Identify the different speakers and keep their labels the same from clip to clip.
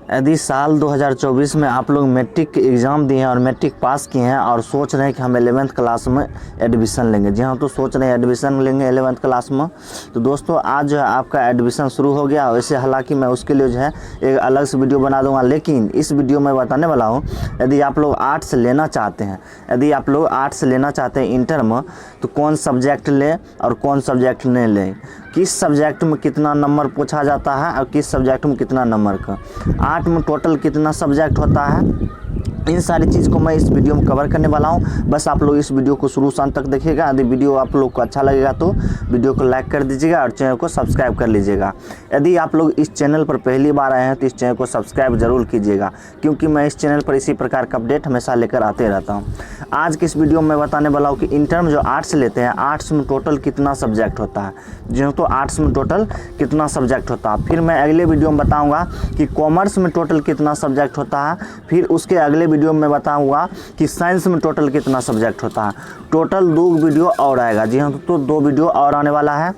Speaker 1: यदि साल 2024 में आप लोग मैट्रिक एग्ज़ाम दिए हैं और मैट्रिक पास किए हैं और सोच रहे हैं कि हम 11th क्लास में एडमिशन लेंगे, जी हाँ, तो सोच रहे हैं एडमिशन लेंगे 11th क्लास में, तो दोस्तों आज जो है आपका एडमिशन शुरू हो गया। वैसे हालांकि मैं उसके लिए जो है एक अलग से वीडियो बना दूंगा, लेकिन इस वीडियो में बताने वाला हूँ यदि आप लोग आर्ट्स लेना चाहते हैं, यदि आप लोग आर्ट्स लेना चाहते हैं इंटर में, तो कौन सब्जेक्ट लें और कौन सब्जेक्ट नहीं लें, किस सब्जेक्ट में कितना नंबर पूछा जाता है और किस सब्जेक्ट में कितना नंबर का, आर्ट में टोटल कितना सब्जेक्ट होता है, इन सारी चीज़ को मैं इस वीडियो में कवर करने वाला हूं। बस आप लोग इस वीडियो को शुरू से अंत तक देखिएगा। यदि वीडियो आप लोग को अच्छा लगेगा तो वीडियो को लाइक कर दीजिएगा और चैनल को सब्सक्राइब कर लीजिएगा। यदि आप लोग इस चैनल पर पहली बार आए हैं तो इस चैनल को सब्सक्राइब जरूर कीजिएगा, क्योंकि मैं इस चैनल पर इसी प्रकार का अपडेट हमेशा लेकर आते रहता हूँ। आज की इस वीडियो में मैं बताने वाला हूँ कि इंटर में जो आर्ट्स लेते हैं, आर्ट्स में टोटल कितना सब्जेक्ट होता है, जी तो आर्ट्स में टोटल कितना सब्जेक्ट होता है। फिर मैं अगले वीडियो में बताऊँगा कि कॉमर्स में टोटल कितना सब्जेक्ट होता है। फिर उसके अगले वीडियो में बताऊंगा कि साइंस में टोटल कितना सब्जेक्ट होता है। टोटल 2 वीडियो और आएगा, जी हाँ, तो 2 वीडियो और आने वाला है।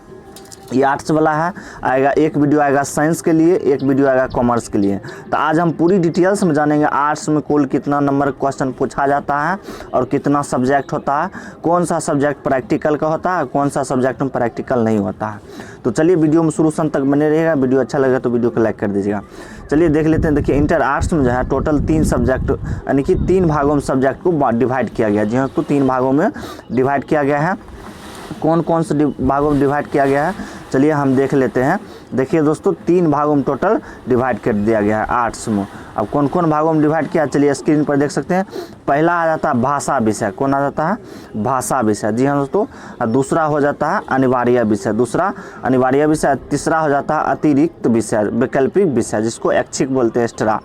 Speaker 1: ये आर्ट्स वाला है आएगा, एक वीडियो आएगा साइंस के लिए, एक वीडियो आएगा कॉमर्स के लिए। तो आज हम पूरी डिटेल्स में जानेंगे आर्ट्स में कुल कितना नंबर क्वेश्चन पूछा जाता है और कितना सब्जेक्ट होता है, कौन सा सब्जेक्ट प्रैक्टिकल का होता है, कौन सा सब्जेक्ट में प्रैक्टिकल नहीं होता है। तो चलिए वीडियो में शुरू से अंत तक बने रहेगा। वीडियो अच्छा लगेगा तो वीडियो को लाइक कर दीजिएगा। चलिए देख लेते हैं। देखिए इंटर आर्ट्स में जो है टोटल 3 सब्जेक्ट यानी कि 3 भागों में सब्जेक्ट को डिवाइड किया गया, जी हाँ, तो 3 भागों में डिवाइड किया गया है। कौन कौन से भागों में डिवाइड किया गया है, चलिए हम देख लेते हैं। देखिए दोस्तों 3 भागों में टोटल डिवाइड कर दिया गया है आर्ट्स में। अब कौन कौन भागों में डिवाइड किया, चलिए स्क्रीन पर देख सकते हैं। पहला आ जाता है भाषा विषय, कौन आ जाता है भाषा विषय, जी हाँ दोस्तों। दूसरा हो जाता है अनिवार्य विषय, दूसरा अनिवार्य विषय। तीसरा हो जाता है अतिरिक्त विषय, वैकल्पिक विषय, जिसको ऐच्छिक बोलते हैं, एक्स्ट्रा।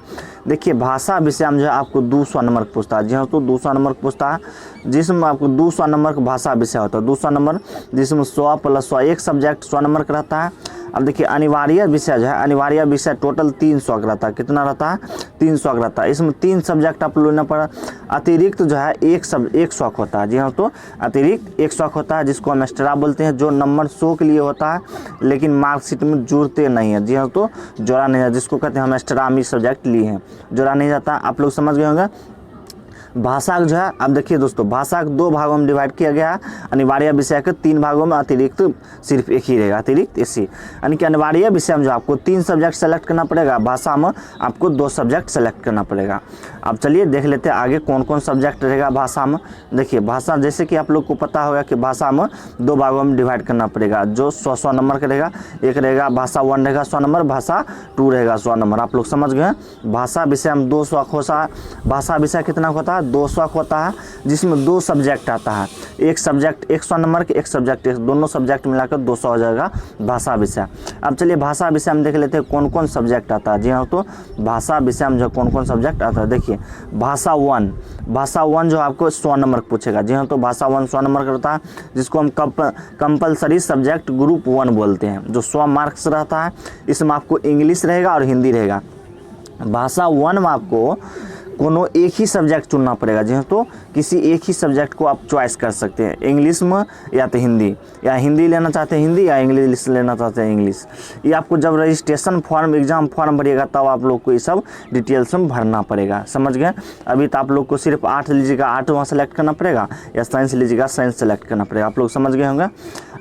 Speaker 1: देखिए भाषा विषय में जो है आपको 200 नंबर पूछता है, जी हाँ, तो 200 नंबर पूछता है, जिसमें आपको 200 नंबर का भाषा विषय होता है, 200 नंबर, जिसमें 100 + 100 एक सब्जेक्ट 100 नंबर का रहता है। अब देखिए अनिवार्य विषय जो है, अनिवार्य विषय टोटल 300 का रहता है, कितना रहता है 300 का रहता है। इसमें 3 सब्जेक्ट आप लेना पड़ा। अतिरिक्त जो है 100 का होता है, जी हाँ, तो अतिरिक्त 100 का होता है, जिसको हम एक्स्ट्रा बोलते हैं, जो नंबर 100 के लिए होता है लेकिन मार्कशीट में जुड़ते नहीं है, जी हाँ, तो जोड़ा नहीं है, जिसको कहते हैं हम एक्स्ट्रा में सब्जेक्ट लिए हैं, जोड़ा नहीं जाता। आप लोग समझ गए होंगे। भाषा जो है, अब देखिए दोस्तों भाषा को 2 भागों में डिवाइड किया गया है। अनिवार्य विषय के 3 भागों में अतिरिक्त सिर्फ एक ही रहेगा, अतिरिक्त इसी, यानी कि अनिवार्य विषय में जो आपको 3 सब्जेक्ट सेलेक्ट करना पड़ेगा, भाषा में आपको 2 सब्जेक्ट सेलेक्ट करना पड़ेगा। अब चलिए देख लेते हैं आगे कौन कौन सब्जेक्ट रहेगा भाषा में। देखिए भाषा, जैसे कि आप लोग को पता होगा कि भाषा में 2 भागों में डिवाइड करना पड़ेगा, जो 100 नंबर का रहेगा। एक रहेगा भाषा 1 रहेगा 100 नंबर, भाषा 2 रहेगा 100 नंबर। आप लोग समझ गए। भाषा विषय में 200 होता, भाषा विषय कितना होता है 200 होता है, जिसमें 2 सब्जेक्ट आता है, एक सब्जेक्ट 100 नंबर के, एक सब्जेक्ट, दोनों सब्जेक्ट मिलाकर 200 हो जाएगा भाषा विषय। अब चलिए भाषा विषय में देख लेते हैं कौन कौन सब्जेक्ट आता है, जी हाँ, तो भाषा विषय में जो कौन कौन सब्जेक्ट आता है। देखिए भाषा 1, भाषा 1 जो आपको 100 नंबर पूछेगा, जी हाँ, तो भाषा 1 100 नंबर का रहता है, जिसको हम कंपलसरी सब्जेक्ट ग्रुप 1 बोलते हैं, जो 100 मार्क्स रहता है। इसमें आपको इंग्लिश रहेगा और हिंदी रहेगा। भाषा 1 में आपको कोनो एक ही सब्जेक्ट चुनना पड़ेगा, जी हाँ, तो किसी एक ही सब्जेक्ट को आप चॉइस कर सकते हैं, इंग्लिश में या तो हिंदी, या हिंदी लेना चाहते हैं हिंदी, या इंग्लिश लेना चाहते हैं इंग्लिश। ये आपको जब रजिस्ट्रेशन फॉर्म, एग्जाम फॉर्म भरिएगा तब आप लोग को ये सब डिटेल्स में भरना पड़ेगा, समझ गए। अभी तो आप लोग को सिर्फ 8 लीजिएगा, 8 वहाँ सेलेक्ट करना पड़ेगा, या साइंस लीजिएगा साइंस सेलेक्ट करना पड़ेगा। आप लोग समझ गए होंगे।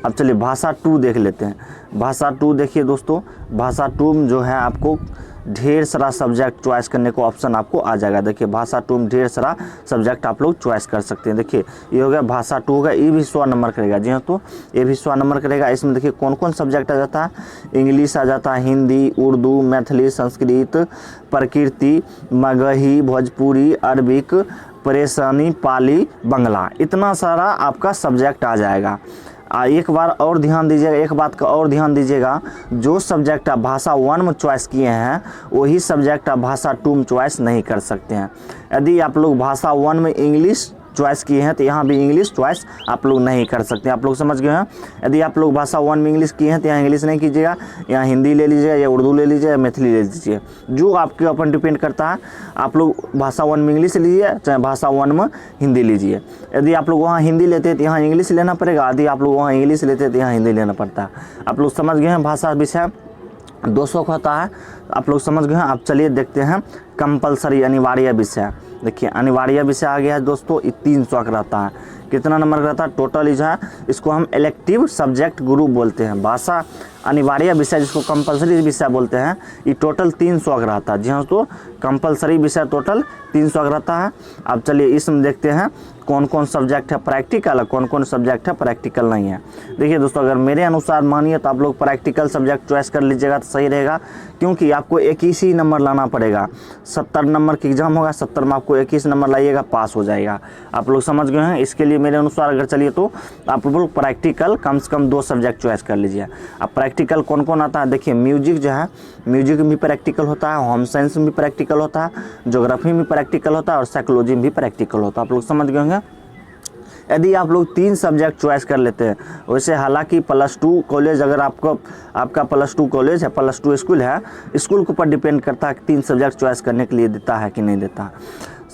Speaker 1: अब चलिए भाषा 2 देख लेते हैं। भाषा 2 देखिए दोस्तों, भाषा 2 में जो है आपको ढेर सारा सब्जेक्ट चॉइस करने को ऑप्शन आपको आ जाएगा। देखिए भाषा 2 में ढेर सारा सब्जेक्ट आप लोग चॉइस कर सकते हैं। देखिए ये हो गया भाषा 2 होगा, ये भी 100 नंबर करेगा, जी हाँ, तो ये भी 100 नंबर करेगा। इसमें देखिए कौन कौन सब्जेक्ट आ जाता है, इंग्लिश आ जाता है, हिंदी, उर्दू, मैथिली, संस्कृत, प्रकृति, मगही, भोजपुरी, अरबिक, परेशानी, पाली, बंगला, इतना सारा आपका सब्जेक्ट आ जाएगा। एक बार और ध्यान दीजिएगा, एक बात का और ध्यान दीजिएगा, जो सब्जेक्ट आप भाषा 1 में चॉइस किए हैं वही सब्जेक्ट आप भाषा 2 में चॉइस नहीं कर सकते हैं। यदि आप लोग भाषा 1 में इंग्लिश चॉइस किए हैं तो यहाँ भी इंग्लिश चॉइस आप लोग नहीं कर सकते। आप लोग समझ गए हैं। यदि आप लोग भाषा 1 में इंग्लिश किए हैं तो यहाँ इंग्लिश नहीं कीजिएगा, यहाँ हिंदी ले लीजिएगा, या उर्दू ले लीजिए, या मैथिली ले लीजिए, जो आपके ऊपर डिपेंड करता है। आप लोग भाषा 1 में इंग्लिश लीजिए, चाहे भाषा 1 में हिंदी लीजिए। यदि आप लोग वहाँ हिंदी लेते हैं तो यहाँ इंग्लिश लेना पड़ेगा, यदि आप लोग वहाँ इंग्लिश लेते हैं तो यहाँ हिंदी लेना पड़ता है। आप लोग समझ गए हैं भाषा विषय। 200 का होता है, आप लोग समझ गए हैं। आप चलिए देखते हैं कंपलसरी अनिवार्य विषय। देखिए अनिवार्य विषय आ गया है दोस्तों, ये 300 का रहता है। कितना नंबर का रहता है टोटल? जो है इसको हम इलेक्टिव सब्जेक्ट ग्रुप बोलते हैं। भाषा अनिवार्य विषय जिसको कंपलसरी विषय बोलते हैं, ये टोटल 300 का रहता है। जी हाँ, तो कंपलसरी विषय टोटल 300 का रहता है। अब चलिए इसमें देखते हैं कौन कौन सब्जेक्ट है प्रैक्टिकल और कौन कौन सब्जेक्ट है प्रैक्टिकल नहीं है। देखिए दोस्तों, अगर मेरे अनुसार मानिए तो आप लोग प्रैक्टिकल सब्जेक्ट चॉइस कर लीजिएगा तो सही रहेगा, क्योंकि आपको 21 ही नंबर लाना पड़ेगा। 70 नंबर की एग्जाम होगा, 70 में आपको 21 नंबर लाइएगा, पास हो जाएगा। आप लोग समझ गए हैं। इसके लिए मेरे अनुसार अगर चलिए तो आप लोग प्रैक्टिकल कम से कम 2 सब्जेक्ट चॉइस कर लीजिए। अब प्रैक्टिकल कौन कौन आता है? देखिए म्यूजिक जो है, म्यूजिक में भी प्रैक्टिकल होता है, होम साइंस में भी प्रैक्टिकल होता है, ज्योग्राफी में प्रैक्टिकल होता है और साइकोलॉजी में भी प्रैक्टिकल होता है। आप लोग समझ गए होंगे। यदि आप लोग 3 सब्जेक्ट चॉइस कर लेते हैं, वैसे हालांकि +2 कॉलेज, अगर आपका +2 कॉलेज है, +2 स्कूल है, स्कूल के ऊपर डिपेंड करता है कि 3 सब्जेक्ट चॉइस करने के लिए देता है कि नहीं देता।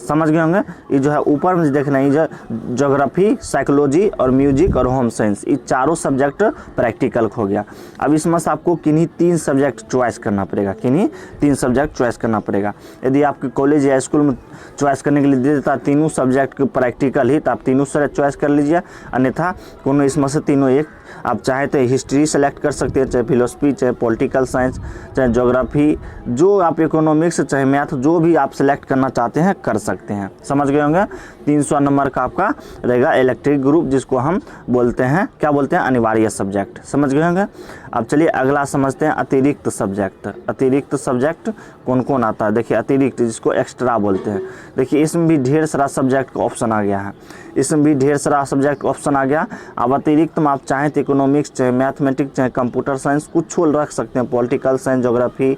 Speaker 1: समझ गए होंगे। ये जो है ऊपर में देखना, ये जो ज्योग्राफी, साइकोलॉजी और म्यूजिक और होम साइंस, ये चारों सब्जेक्ट प्रैक्टिकल हो गया। अब इसमें से आपको किन्हीं 3 सब्जेक्ट चॉइस करना पड़ेगा, किन्हीं 3 सब्जेक्ट चॉइस करना पड़ेगा। यदि आपके कॉलेज या स्कूल में चॉइस करने के लिए दे देता तीनों सब्जेक्ट प्रैक्टिकल ही, तो आप तीनों सब्जेक्ट चॉइस कर लीजिए। अन्यथा कोनो इसमें से तीनों एक, आप चाहे तो हिस्ट्री सेलेक्ट कर सकते हैं, चाहे फिलोसफी, चाहे पॉलिटिकल साइंस, चाहे ज्योग्राफी, जो आप इकोनॉमिक्स, चाहे मैथ, जो भी आप सेलेक्ट करना चाहते हैं कर सकते हैं। समझ गए होंगे। 300 नंबर का आपका रहेगा इलेक्ट्रिक ग्रुप, जिसको हम बोलते हैं, क्या बोलते हैं? अनिवार्य सब्जेक्ट। समझ गए होंगे। अब चलिए अगला समझते हैं अतिरिक्त सब्जेक्ट। अतिरिक्त सब्जेक्ट कौन कौन आता है? देखिए अतिरिक्त, जिसको एक्स्ट्रा बोलते हैं। देखिए इसमें भी ढेर सारा सब्जेक्ट का ऑप्शन आ गया है, इसमें भी ढेर सारा सब्जेक्ट ऑप्शन आ गया। अब अतिरिक्त में आप चाहें तो इकोनॉमिक्स, चाहे मैथमेटिक्स, चाहे कंप्यूटर साइंस, कुछ रख सकते हैं, political science, geography,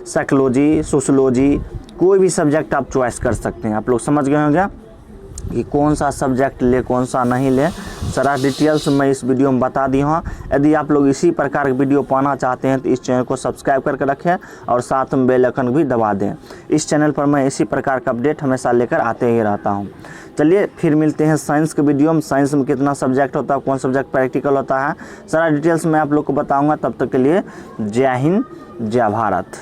Speaker 1: psychology, sociology, कोई भी सब्जेक्ट आप चॉइस कर सकते हैं। आप लोग समझ गए होंगे कि कौन सा सब्जेक्ट ले, कौन सा नहीं ले। सारा डिटेल्स मैं इस वीडियो में बता दी हूँ। यदि आप लोग इसी प्रकार की वीडियो पाना चाहते हैं तो इस चैनल को सब्सक्राइब करके रखें और साथ में बेल आइकन भी दबा दें। इस चैनल पर मैं इसी प्रकार का अपडेट हमेशा लेकर आते ही रहता हूँ। चलिए फिर मिलते हैं साइंस के वीडियो में। साइंस में कितना सब्जेक्ट होता है, कौन सब्जेक्ट प्रैक्टिकल होता है, सारा डिटेल्स मैं आप लोग को बताऊँगा। तब तक के लिए जय हिंद, जय भारत।